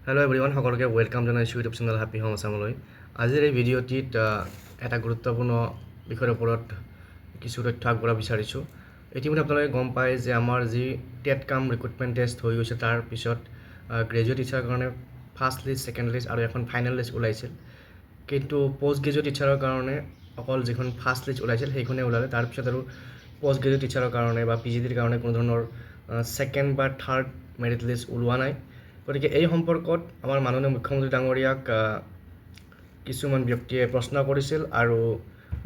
Hello' everyone, সকলোকে welcome জনাইছোঁ YouTube channel happy home আছামলৈ। আজিৰ এই ভিডিঅ'টিত এটা গুৰুত্বপূৰ্ণ বিষয়ৰ ওপৰত কিছু তথ্য আগবঢ়াব বিচাৰিছোঁ। ইতিমধ্যে আপোনালোকে গম পায় যে আমাৰ যি টেট কাম ৰিক্ৰুটমেণ্ট টেষ্ট হৈ গৈছে, তাৰ পিছত গ্ৰেজুৱেট টিচাৰৰ কাৰণে ফাৰ্ষ্ট লিষ্ট, ছেকেণ্ড লিষ্ট আৰু এখন ফাইনেল লিষ্ট ওলাইছিল। কিন্তু পষ্ট গ্ৰেজুৱেট টিচাৰৰ কাৰণে অকল যিখন ফাৰ্ষ্ট লিষ্ট ওলাইছিল সেইখনেই ওলালে। তাৰপিছত আৰু পষ্ট গ্ৰেজুৱেট টিচাৰৰ কাৰণে বা PGDৰ কাৰণে কোনো ধৰণৰ ছেকেণ্ড বা থাৰ্ড মেৰিট লিষ্ট ওলোৱা নাই। গতিকে এই সম্পৰ্কত আমাৰ মাননীয় মুখ্যমন্ত্ৰী ডাঙৰীয়াক কিছুমান ব্যক্তিয়ে প্ৰশ্ন কৰিছিল আৰু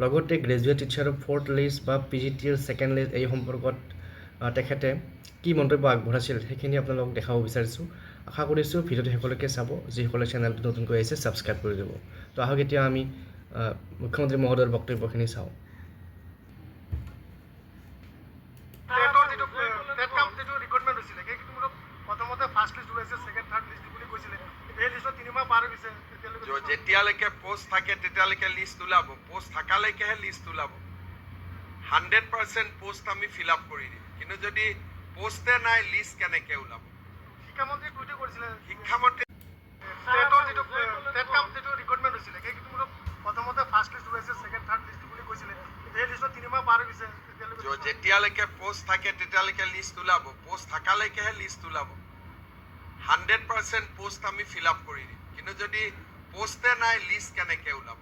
লগতে গ্ৰেজুৱেট টিচাৰৰ ফ'ৰ্থ লিষ্ট বা PGTৰ ছেকেণ্ড লিষ্ট এই সম্পৰ্কত তেখেতে কি মন্তব্য আগবঢ়াইছিল সেইখিনি আপোনালোকক দেখাব বিচাৰিছোঁ। আশা কৰিছোঁ ভিডিঅ'টো সকলোকে চাব, যিসকলে চেনেলটো নতুনকৈ আহিছে ছাবস্ক্ৰাইব কৰি দিব। তো আহক এতিয়া আমি মুখ্যমন্ত্ৰী মহোদয়ৰ বক্তব্যখিনি চাওঁ। যেতিয়ালৈকে পোষ্ট থাকে তেতিয়ালৈকে লিষ্ট ওলাব, পোষ্ট থাকালৈকেহে লিষ্ট ওলাব। 100% পোষ্ট আমি ফিল আপ কৰি দিম, কিন্তু যদি পোষ্টে নাই লিষ্ট কেনেকৈ ওলাব? শিক্ষামন্ত্ৰী যেতিয়ালৈকে পোষ্ট থাকে তেতিয়ালৈকে লিষ্ট ওলাব, পোষ্ট থাকালৈকেহে লিষ্ট ওলাব। 100% পোষ্ট আমি ফিল আপ কৰি দিম, কিন্তু যদি পোষ্টে নাই লিষ্ট কেনেকৈ ওলাব?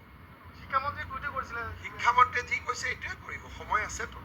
শিক্ষামন্ত্ৰীয়ে যি কৈছে এইটোৱে কৰিব, সময় আছেতো।